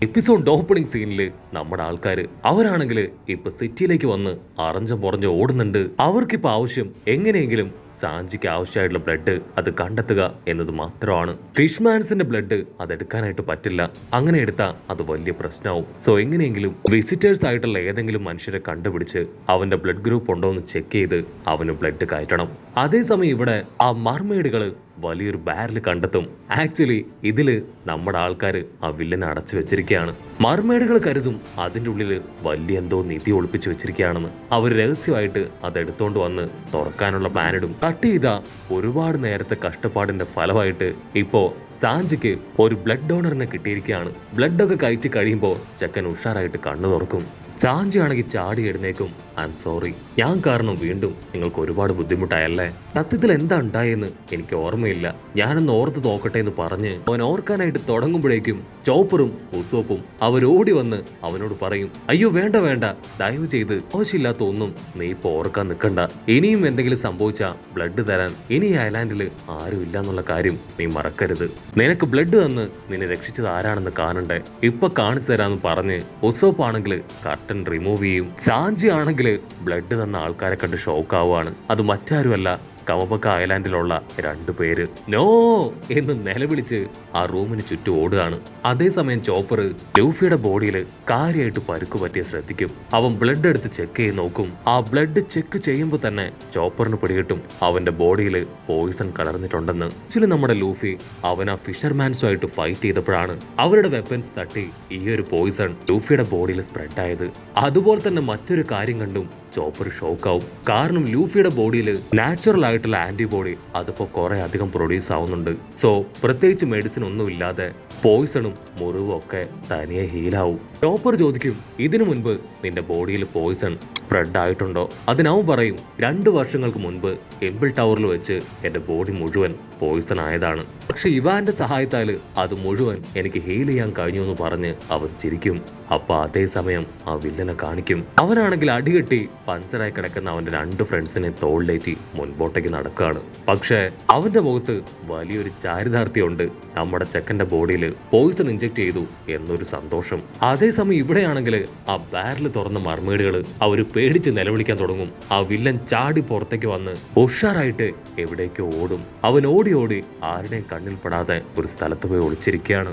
Episode opening സീനില് നമ്മുടെ ആൾക്കാര് അവരാണെങ്കിൽ ഇപ്പൊ സിറ്റിയിലേക്ക് വന്ന് അറഞ്ചം പുറഞ്ഞ് ഓടുന്നുണ്ട്. അവർക്കിപ്പോ ആവശ്യം എങ്ങനെയെങ്കിലും സാഞ്ചിക്ക് ആവശ്യമായിട്ടുള്ള ബ്ലഡ് അത് കണ്ടെത്തുക എന്നത് മാത്രമാണ്. ഫിഷ്മാൻസിന്റെ ബ്ലഡ് അതെടുക്കാനായിട്ട് പറ്റില്ല. അങ്ങനെ എടുത്താൽ അത് വലിയ പ്രശ്നമാവും. സോ എങ്ങനെയെങ്കിലും വിസിറ്റേഴ്സ് ആയിട്ടുള്ള ഏതെങ്കിലും മനുഷ്യരെ കണ്ടുപിടിച്ച് അവന്റെ ബ്ലഡ് ഗ്രൂപ്പ് ഉണ്ടോ എന്ന് ചെക്ക് ചെയ്ത് അവന് ബ്ലഡ് കയറ്റണം. അതേസമയം ഇവിടെ ആ മർമെയ്ഡുകള് വലിയൊരു ബാരൽ കണ്ടെത്തും. ആക്ച്വലി ഇതില് നമ്മുടെ ആൾക്കാർ ആ വില്ലനെ അടച്ചു വെച്ചിരിക്കുകയാണ്. മർമെയ്ഡുകൾ കരുതും അതിന്റെ ഉള്ളില് വലിയ എന്തോ നിധി ഒളിപ്പിച്ചു വെച്ചിരിക്കുകയാണെന്ന്. അവർ രഹസ്യമായിട്ട് അത് എടുത്തോണ്ട് വന്ന് തുറക്കാനുള്ള പ്ലാനിടും. കട്ട് ചെയ്ത ഒരുപാട് നേരത്തെ കഷ്ടപ്പാടിന്റെ ഫലമായിട്ട് ഇപ്പോ സാഞ്ചിക്ക് ഒരു ബ്ലഡ് ഡോണറിനെ കിട്ടിയിരിക്കുകയാണ്. ബ്ലഡൊക്കെ കയറ്റി കഴിയുമ്പോൾ ചെക്കൻ ഉഷാറായിട്ട് കണ്ണു തുറക്കും. സാഞ്ചിയാണെങ്കിൽ ചാടി എഴുന്നേക്കും. ഐ എം സോറി, ഞാൻ കാരണം വീണ്ടും നിങ്ങൾക്ക് ഒരുപാട് ബുദ്ധിമുട്ടായല്ലേ? സത്യത്തിൽ എന്താ ഉണ്ടായെന്ന് എനിക്ക് ഓർമ്മയില്ല, ഞാനൊന്ന് ഓർത്ത് നോക്കട്ടെ എന്ന് പറഞ്ഞ് അവൻ ഓർക്കാനായിട്ട് തുടങ്ങുമ്പോഴേക്കും ചോപ്പറും ഉസോപ്പും അവരോടി വന്ന് അവനോട് പറയും, അയ്യോ വേണ്ട വേണ്ട, ദയവ് ചെയ്ത് ആവശ്യമില്ലാത്ത ഒന്നും നീ ഇപ്പൊ ഓർക്കാൻ നിൽക്കണ്ട. ഇനിയും എന്തെങ്കിലും സംഭവിച്ചാ ബ്ലഡ് തരാൻ ഇനി ഐലാൻഡില് ആരും ഇല്ല എന്നുള്ള കാര്യം നീ മറക്കരുത്. നിനക്ക് ബ്ലഡ് തന്ന് നിന്നെ രക്ഷിച്ചത് ആരാണെന്ന് കാണണ്ടേ? ഇപ്പൊ കാണിച്ചു തരാന്ന് പറഞ്ഞ് ഉസോപ്പ് ആണെങ്കിൽ കർട്ടൻ റിമൂവ് ചെയ്യും. സാഞ്ചി ആണെങ്കിൽ ബ്ലഡ് തന്ന ആൾക്കാരെ കണ്ട് ഷോക്ക് ആവുകയാണ്. അത് മറ്റാരുമല്ല, കമബക്ക ഐലാൻഡിലുള്ള 2 പേര് നോ എന്ന് നിലവിളിച്ച് ആ റൂമിന് ചുറ്റും ഓടുകയാണ്. അതേസമയം ചോപ്പർ ലൂഫിയുടെ ബോഡിയിൽ കാര്യമായിട്ട് പരുക്ക് പറ്റിയ ശ്രദ്ധിക്കും. അവൻ ബ്ലഡ് എടുത്ത് ചെക്ക് ചെയ്ത് നോക്കും. ആ ബ്ലഡ് ചെക്ക് ചെയ്യുമ്പോൾ തന്നെ ചോപ്പറിന് പിടികിട്ടും അവന്റെ ബോഡിയിൽ പോയിസൺ കലർന്നിട്ടുണ്ടെന്ന്. ആക്ച്വലി നമ്മുടെ ലൂഫി അവൻ ആ ഫിഷർമാൻസുമായിട്ട് ഫൈറ്റ് ചെയ്തപ്പോഴാണ് അവരുടെ വെപ്പൻസ് തട്ടി ഈ ഒരു പോയിസൺ ലൂഫിയുടെ ബോഡിയിൽ സ്പ്രെഡ് ആയത്. അതുപോലെ തന്നെ മറ്റൊരു കാര്യം കണ്ടും ചോപ്പർ ഷോക്കാവും. കാരണം ലൂഫിയുടെ ബോഡിയിൽ നാച്ചുറൽ ആയിട്ടുള്ള ആന്റിബോഡി അതിപ്പോ കുറെ അധികം പ്രൊഡ്യൂസ് ആവുന്നുണ്ട്. സോ പ്രത്യേകിച്ച് മെഡിസിൻ ഒന്നും ഇല്ലാതെ പോയിസണും മുറിവും ഒക്കെ തനിയെ ഹീലാവും. ചോപ്പർ ചോദിക്കും, ഇതിനു മുൻപ് നിന്റെ ബോഡിയിൽ പോയിസൺ സ്പ്രെഡ് ആയിട്ടുണ്ടോ? അതിനവൻ പറയും, 2 വർഷങ്ങൾക്ക് മുൻപ് എംബിൾ ടവറിൽ വെച്ച് എന്റെ ബോഡി മുഴുവൻ പോയിസൺ ആയതാണ്. പക്ഷെ ഇവാന്റെ സഹായത്താല് അത് മുഴുവൻ എനിക്ക് ഹീൽ ചെയ്യാൻ കഴിഞ്ഞു എന്ന് പറഞ്ഞ് അവൻ ചിരിക്കും. അപ്പൊ അതേസമയം ആ വില്ലനെ കാണിക്കും. അവനാണെങ്കിൽ അടികെട്ടി പഞ്ചറായി കിടക്കുന്ന അവന്റെ 2 ഫ്രണ്ട്സിനെ തോളിലേറ്റി മുൻപോട്ടേക്ക് നടക്കുകയാണ്. പക്ഷെ അവന്റെ മുഖത്ത് വലിയൊരു ചാരിതാർത്ഥ്യമുണ്ട്. നമ്മുടെ ചെക്കന്റെ ബോഡിയിൽ പോയിസൺ ഇഞ്ചെക്ട് ചെയ്തു എന്നൊരു സന്തോഷം. അതേസമയം ഇവിടെയാണെങ്കിൽ ആ ബാരൽ തുറന്ന മർമെയ്ഡുകൾ അവര് പേടിച്ച് നിലവിളിക്കാൻ തുടങ്ങും. ആ വില്ലൻ ചാടി പുറത്തേക്ക് വന്ന് ഉഷാറായിട്ട് എവിടേക്കോ ഓടും. അവൻ ഓടി ഓടി ആരുടെയും കണ്ണിൽ പെടാതെ ഒരു സ്ഥലത്ത് പോയി ഒളിച്ചിരിക്കുകയാണ്.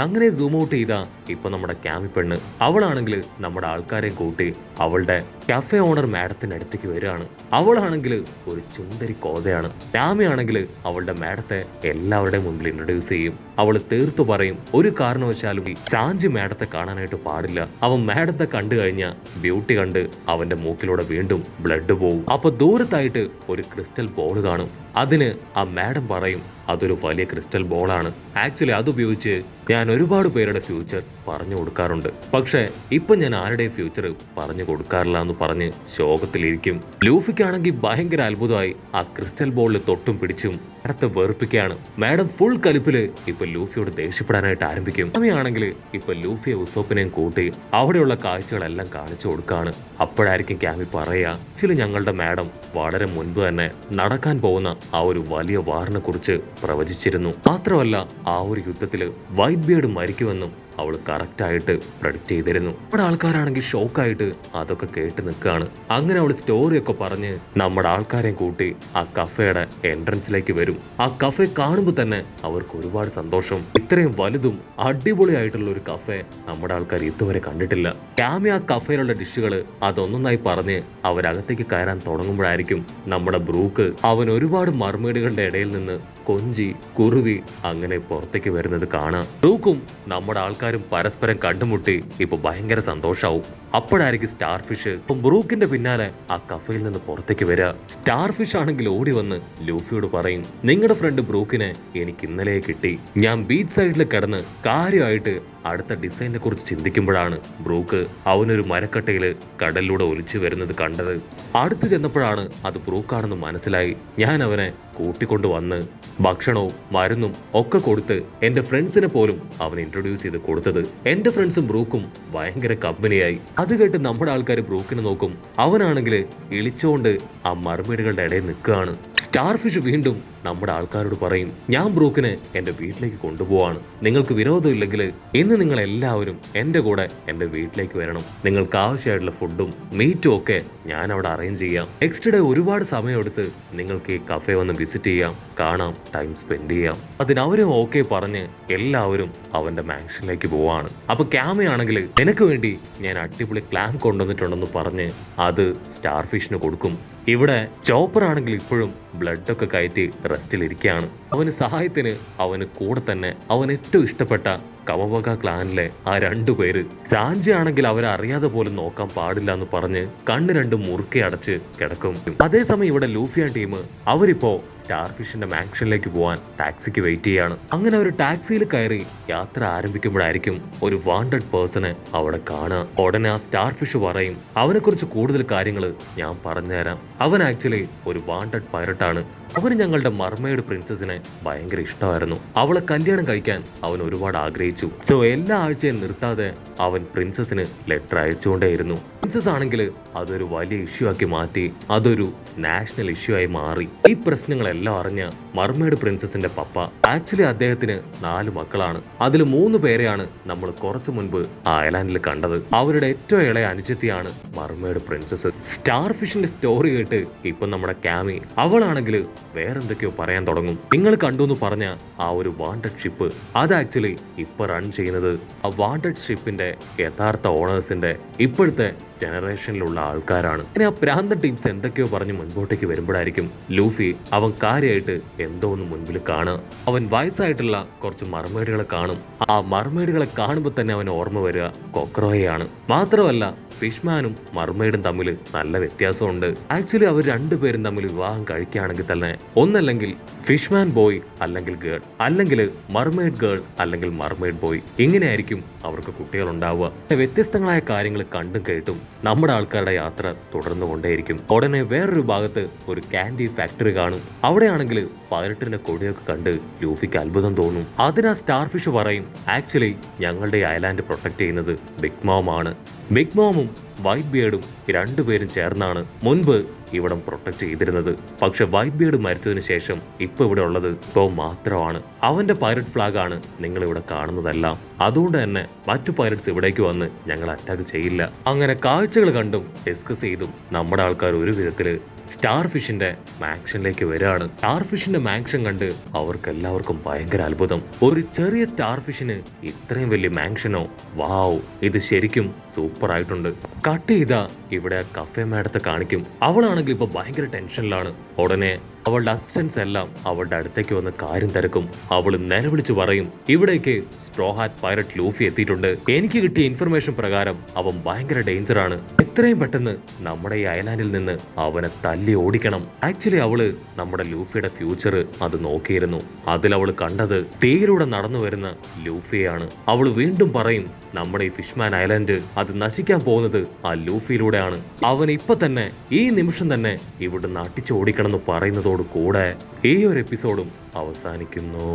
അങ്ങനെ സൂം ഔട്ട് ചെയ്താ ഇപ്പൊ നമ്മുടെ ക്യാമി പെണ്ണ് അവളാണെങ്കിൽ നമ്മുടെ ആൾക്കാരെ കൂട്ടി അവളുടെ കഫേ ഓണർ മാഡത്തിന്റെ അടുത്തേക്ക് വരികയാണ്. അവളാണെങ്കിൽ ഒരു ചുണ്ടരി കോതയാണ്. ക്യാമിയാണെങ്കിൽ അവളുടെ മാഡത്തെ എല്ലാവരുടെയും മുമ്പിൽ ഇൻട്രൊഡ്യൂസ് ചെയ്യും. അവള് തീർത്തു പറയും, ഒരു കാരണവശാലും സാഞ്ചി മാഡത്തെ കാണാനായിട്ട് പാടില്ല. അവൻ മാഡത്തെ കണ്ടു കഴിഞ്ഞാൽ ബ്യൂട്ടി കണ്ട് അവന്റെ മൂക്കിലൂടെ വീണ്ടും ബ്ലഡ് പോവും. അപ്പൊ ദൂരത്തായിട്ട് ഒരു ക്രിസ്റ്റൽ ബോൾ കാണും. അതിന് ആ മാഡം പറയും, അതൊരു വലിയ ക്രിസ്റ്റൽ ബോളാണ്. ആക്ച്വലി അതുപയോഗിച്ച് ഞാൻ ഒരുപാട് പേരുടെ ഫ്യൂച്ചർ പറഞ്ഞു കൊടുക്കാറുണ്ട്. പക്ഷെ ഇപ്പൊ ഞാൻ ആരുടെയും ഫ്യൂച്ചർ പറഞ്ഞു കൊടുക്കാറില്ല എന്ന് പറഞ്ഞ് ശോകത്തിലിരിക്കും. ലൂഫിക്കാണെങ്കിൽ ഭയങ്കര അത്ഭുതമായി. ആ ക്രിസ്റ്റൽ ബോളിൽ തൊട്ടും പിടിച്ചും അടുത്ത് വെറുപ്പിക്കുകയാണ്. മാഡം ഫുൾ കലിപ്പില് ഇപ്പൊ ലൂഫിയോട് ദേഷ്യപ്പെടാനായിട്ട് ആരംഭിക്കും. സമയമാണെങ്കിൽ ഇപ്പൊ ലൂഫിയെ ഉസോപ്പിനെയും കൂട്ടി അവിടെയുള്ള കാഴ്ചകളെല്ലാം കാണിച്ചു കൊടുക്കുകയാണ്. അപ്പോഴായിരിക്കും ക്യാമി പറയാ, ആക്ച്വലി ഞങ്ങളുടെ മാഡം വളരെ മുൻപ് തന്നെ നടക്കാൻ പോകുന്ന ആ ഒരു വലിയ വാറിനെ കുറിച്ച് പ്രവചിച്ചിരുന്നു. മാത്രമല്ല ആ ഒരു യുദ്ധത്തില് വൈറ്റ് ബിയർഡ് മരിക്കുമെന്നും അവൾ കറക്റ്റായിട്ട് പ്രഡിക്റ്റ് ചെയ്തിരുന്നു. നമ്മുടെ ആൾക്കാരാണെങ്കിൽ ഷോക്കായിട്ട് അതൊക്കെ കേട്ട് നിൽക്കുകയാണ്. അങ്ങനെ അവൾ സ്റ്റോറിയൊക്കെ പറഞ്ഞ് നമ്മുടെ ആൾക്കാരെയും കൂട്ടി ആ കഫേയുടെ എൻട്രൻസിലേക്ക് വരും. ആ കഫേ കാണുമ്പോൾ തന്നെ അവർക്ക് ഒരുപാട് സന്തോഷം. ഇത്രയും വലുതും അടിപൊളിയായിട്ടുള്ള ഒരു കഫേ നമ്മുടെ ആൾക്കാർ ഇതുവരെ കണ്ടിട്ടില്ല. ക്യാമി ആ കഫേയിലുള്ള ഡിഷുകൾ അതൊന്നൊന്നായി പറഞ്ഞ് അവരകത്തേക്ക് കയറാൻ തുടങ്ങുമ്പോഴായിരിക്കും നമ്മുടെ ബ്രൂക്ക് അവൻ ഒരുപാട് മർമെയ്ഡുകളുടെ ഇടയിൽ നിന്ന് കൊഞ്ചി കുറുവി അങ്ങനെ പുറത്തേക്ക് വരുന്നത് കാണാം. ബ്രൂക്കും നമ്മുടെ ആൾക്കാരും പരസ്പരം കണ്ടുമുട്ടി ഇപ്പൊ ഭയങ്കര സന്തോഷാവും. അപ്പോഴായിരിക്കും സ്റ്റാർ ഫിഷ് ബ്രൂക്കിന്റെ പിന്നാലെ ആ കഫയിൽ നിന്ന് പുറത്തേക്ക് വരിക. സ്റ്റാർ ഫിഷ് ആണെങ്കിൽ ഓടി വന്ന് ലൂഫിയോട് പറയും, നിങ്ങളുടെ ഫ്രണ്ട് ബ്രൂക്കിനെ എനിക്ക് ഇന്നലെ കിട്ടി. ഞാൻ ബീച്ച് സൈഡിൽ കിടന്ന് കാര്യമായിട്ട് അടുത്ത ഡിസൈനെ കുറിച്ച് ചിന്തിക്കുമ്പോഴാണ് ബ്രൂക്ക് അവനൊരു മരക്കട്ടയില് കടലിലൂടെ ഒലിച്ചു വരുന്നത് കണ്ടത്. അടുത്ത് ചെന്നപ്പോഴാണ് അത് ബ്രൂക്കാണെന്ന് മനസ്സിലായി. ഞാൻ അവനെ കൂട്ടിക്കൊണ്ടു വന്ന് ഭക്ഷണവും മരുന്നും ഒക്കെ കൊടുത്ത് എന്റെ ഫ്രണ്ട്സിനെ പോലും അവൻ ഇൻട്രൊഡ്യൂസ് ചെയ്ത് കൊടുത്തത്. എന്റെ ഫ്രണ്ട്സും ബ്രൂക്കും ഭയങ്കര കമ്പനിയായി. അത് കേട്ട് നമ്മുടെ ആൾക്കാർ ബ്രൂക്കിനെ നോക്കും. അവനാണെങ്കിൽ ഇളിച്ചോണ്ട് ആ മർമെയ്ഡുകളുടെ ഇടയിൽ നിൽക്കുകയാണ്. സ്റ്റാർ ഫിഷ് വീണ്ടും നമ്മുടെ ആൾക്കാരോട് പറയും, ഞാൻ ബ്രൂക്കിനെ എന്റെ വീട്ടിലേക്ക് കൊണ്ടുപോവാണ്. നിങ്ങൾക്ക് വിരോധമില്ലെങ്കിൽ ഇന്ന് നിങ്ങൾ എല്ലാവരും എന്റെ കൂടെ എന്റെ വീട്ടിലേക്ക് വരണം. നിങ്ങൾക്ക് ആവശ്യമായിട്ടുള്ള ഫുഡും മീറ്റും ഒക്കെ ഞാൻ അവിടെ അറേഞ്ച് ചെയ്യാം. നെക്സ്റ്റ് ഡേ ഒരുപാട് സമയമെടുത്ത് നിങ്ങൾക്ക് ഈ കഫേ വന്ന് വിസിറ്റ് ചെയ്യാം, കാണാം, ടൈം സ്പെൻഡ് ചെയ്യാം. അതിനവരും ഓക്കെ പറഞ്ഞ് എല്ലാവരും അവന്റെ മാൻഷനിലേക്ക് പോവാണ്. അപ്പൊ ക്യാമയാണെങ്കിൽ നിനക്ക് വേണ്ടി ഞാൻ അടിപൊളി ക്ലാം കൊണ്ടുവന്നിട്ടുണ്ടെന്ന് പറഞ്ഞ് അത് സ്റ്റാർ ഫിഷിന് കൊടുക്കും. ഇവിടെ ചോപ്പർ ആണെങ്കിൽ ഇപ്പോഴും ബ്ലഡ് ഒക്കെ കയറ്റി റെസ്റ്റിലിരിക്കുകയാണ്. അവന് സഹായത്തിന് അവന് കൂടെ തന്നെ അവൻ ഏറ്റവും ഇഷ്ടപ്പെട്ട കമബക ക്ലാനിലെ ആ 2 പേര് സാഞ്ചി ആണെങ്കിൽ അവരെ അറിയാതെ പോലും നോക്കാൻ പാടില്ല എന്ന് പറഞ്ഞ് കണ്ണ് രണ്ടും മുറുക്കെ അടച്ച് കിടക്കും. അതേസമയം ഇവിടെ ലൂഫിയ ടീം അവരിപ്പോ സ്റ്റാർ ഫിഷിന്റെ മാൻഷനിലേക്ക് പോവാൻ ടാക്സിക്ക് വെയിറ്റ് ചെയ്യാണ്. അങ്ങനെ ഒരു ടാക്സിയിൽ കയറി യാത്ര ആരംഭിക്കുമ്പോഴായിരിക്കും ഒരു വാണ്ടഡ് പേഴ്സണെ അവിടെ കാണുക. ഉടനെ ആ സ്റ്റാർ ഫിഷ് പറയും, അവനെ കുറിച്ച് കൂടുതൽ കാര്യങ്ങൾ ഞാൻ പറഞ്ഞുതരാം. അവൻ ആക്ച്വലി ഒരു വാണ്ടഡ് പൈററ്റ് ആണ്. അവന് ഞങ്ങളുടെ മർമെയ്ഡ് പ്രിൻസസിനെ ഭയങ്കര ഇഷ്ടമായിരുന്നു. അവളെ കല്യാണം കഴിക്കാൻ അവൻ ഒരുപാട് ആഗ്രഹിച്ചു. സോ എല്ലാ ആഴ്ചയും നിർത്താതെ അവൻ പ്രിൻസസിന് ലെറ്റർ അയച്ചുകൊണ്ടേയിരുന്നു. പ്രിൻസസ് ആണെങ്കിൽ അതൊരു വലിയ ഇഷ്യൂ ആക്കി മാറ്റി അതൊരു നാഷണൽ ഇഷ്യൂ ആയി മാറി. ഈ പ്രശ്നങ്ങളെല്ലാം അറിഞ്ഞ മർമെയ്ഡ് പ്രിൻസസിന്റെ പപ്പ ആക്ച്വലി അദ്ദേഹത്തിന് 4 മക്കളാണ്. അതിൽ 3 പേരെയാണ് നമ്മൾ കുറച്ചു മുൻപ് ആ ഐലാൻഡിൽ കണ്ടത്. അവരുടെ ഏറ്റവും ഇളയ അനുജത്തിയാണ് മർമെയ്ഡ് പ്രിൻസസ്. സ്റ്റാർ ഫിഷിന്റെ സ്റ്റോറി കേട്ട് ഇപ്പൊ നമ്മുടെ ക്യാമി അവളാണെങ്കിൽ വേറെന്തൊക്കെയോ പറയാൻ തുടങ്ങും. നിങ്ങൾ കണ്ടു എന്ന് പറഞ്ഞ ആ ഒരു വാണ്ടഡ് ഷിപ്പ് അത് ആക്ച്വലി ഇപ്പൊ റൺ ചെയ്യുന്നത് ആ വാണ്ടഡ് ഷിപ്പിന്റെ യഥാർത്ഥ ഓണേഴ്സിന്റെ ഇപ്പോഴത്തെ ജനറേഷനിലുള്ള ആൾക്കാരാണ്. ഇനി ആ പ്രാന്ത ടീംസ് എന്തൊക്കെയോ പറഞ്ഞ് മുൻപോട്ടേക്ക് വരുമ്പോഴായിരിക്കും ലൂഫി അവൻ കാര്യമായിട്ട് എന്തോ ഒന്ന് മുൻപിൽ കാണുക. അവൻ വയസ്സായിട്ടുള്ള കുറച്ച് മർമേഡുകളെ കാണും. ആ മർമേഡുകളെ കാണുമ്പോൾ തന്നെ അവൻ ഓർമ്മ വരിക കൊക്രോയാണ്. മാത്രമല്ല ഫിഷ്മാനും മർമെയ്ഡും തമ്മിൽ നല്ല വ്യത്യാസമുണ്ട്. ആക്ച്വലി അവർ 2 പേരും തമ്മിൽ വിവാഹം കഴിക്കുകയാണെങ്കിൽ തന്നെ ഒന്നല്ലെങ്കിൽ ഫിഷ്മാൻ ബോയ് അല്ലെങ്കിൽ ഗേൾ, അല്ലെങ്കിൽ മർമെയ്ഡ് ഗേൾ അല്ലെങ്കിൽ മർമെയ്ഡ് ബോയ്, ഇങ്ങനെയായിരിക്കും അവർക്ക് കുട്ടികൾ ഉണ്ടാവുക. വ്യത്യസ്തങ്ങളായ കാര്യങ്ങൾ കണ്ടും കേട്ടും നമ്മുടെ ആൾക്കാരുടെ യാത്ര തുടർന്നു കൊണ്ടേയിരിക്കും. ഉടനെ വേറൊരു ഭാഗത്ത് ഒരു ക്യാൻഡി ഫാക്ടറി കാണും. അവിടെയാണെങ്കിൽ പൈററ്റിന്റെ കൊടിയൊക്കെ കണ്ട് ലൂഫിക്ക് അത്ഭുതം തോന്നും. അതിനാ സ്റ്റാർ ഫിഷ് പറയും, ആക്ച്വലി ഞങ്ങളുടെ ഐലാൻഡ് പ്രൊട്ടക്ട് ചെയ്യുന്നത് ബിഗ് മോം ആണ്. ബിഗ് മോമും വൈറ്റ് ബിയർഡും 2 പേരും ചേർന്നാണ് മുൻപ് ഇവിടം പ്രൊട്ടക്ട് ചെയ്തിരുന്നത്. പക്ഷെ വൈറ്റ് ബിയർഡ് മരിച്ചതിന് ശേഷം ഇപ്പൊ ഇവിടെ ഉള്ളത് ടോം മാത്രമാണ്. അവന്റെ പൈററ്റ് ഫ്ലാഗ് ആണ് നിങ്ങൾ ഇവിടെ കാണുന്നതെല്ലാം. അതുകൊണ്ട് തന്നെ മറ്റു പൈററ്റ്സ് ഇവിടേക്ക് വന്ന് ഞങ്ങൾ അറ്റാക്ക് ചെയ്യില്ല. അങ്ങനെ കാഴ്ചകൾ കണ്ടും ഡിസ്കസ് ചെയ്തും നമ്മുടെ ആൾക്കാർ ഒരു വിധത്തില് സ്റ്റാർ ഫിഷിന്റെ മാൻഷനിലേക്ക് വരികയാണ്. സ്റ്റാർ ഫിഷിന്റെ മാൻഷൻ കണ്ട് അവർക്ക് എല്ലാവർക്കും ഭയങ്കര അത്ഭുതം. ഒരു ചെറിയ സ്റ്റാർ ഫിഷിന് ഇത്രയും വലിയ മാൻഷനോ? വാവ്, ഇത് ശരിക്കും സൂപ്പർ ആയിട്ടുണ്ട്. കട്ട് ചെയ്താ ഇവിടെ കഫേ മാഡത്തെ കാണിക്കും. അവളാണെങ്കിൽ ഇപ്പൊ ഭയങ്കര ടെൻഷനിലാണ്. ഉടനെ അവളുടെ അസിസ്റ്റൻസ് എല്ലാം അവളുടെ അടുത്തേക്ക് വന്ന് കാര്യം തിരക്കും. അവള് നിലവിളിച്ചു പറയും, ഇവിടേക്ക് സ്ട്രോ ഹാറ്റ് പൈററ്റ് ലൂഫി എത്തിയിട്ടുണ്ട്. എനിക്ക് കിട്ടിയ ഇൻഫർമേഷൻ പ്രകാരം അവൻ ഭയങ്കര ഡേഞ്ചർ ആണ്. എത്രയും പെട്ടെന്ന് നമ്മുടെ ഈ ഐലാൻഡിൽ നിന്ന് അവനെ തല്ലി ഓടിക്കണം. ആക്ച്വലി അവള് നമ്മുടെ ലൂഫിയുടെ ഫ്യൂച്ചർ അത് നോക്കിയിരുന്നു. അതിൽ അവള് കണ്ടത് തീയിലൂടെ നടന്നു വരുന്ന ലൂഫിയാണ്. അവള് വീണ്ടും പറയും, നമ്മുടെ ഈ ഫിഷ്മാൻ ഐലാൻഡ് അത് നശിക്കാൻ പോകുന്നത് ആ ലൂഫിയിലൂടെയാണ്. അവൻ ഇപ്പൊ തന്നെ ഈ നിമിഷം തന്നെ ഇവിടുന്ന് അടിച്ചോടിക്കണം എന്ന് പറയുന്നതോട് കൂടെ ഈ ഒരു എപ്പിസോഡും അവസാനിക്കുന്നു.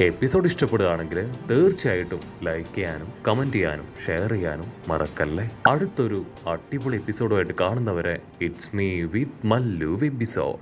എപ്പിസോഡ് ഇഷ്ടപ്പെടുകയാണെങ്കിൽ തീർച്ചയായിട്ടും ലൈക്ക് ചെയ്യാനും കമന്റ് ചെയ്യാനും ഷെയർ ചെയ്യാനും മറക്കല്ലേ. അടുത്തൊരു അടിപൊളി എപ്പിസോഡുമായിട്ട് കാണുന്നവരെ it's me with Mallu episode.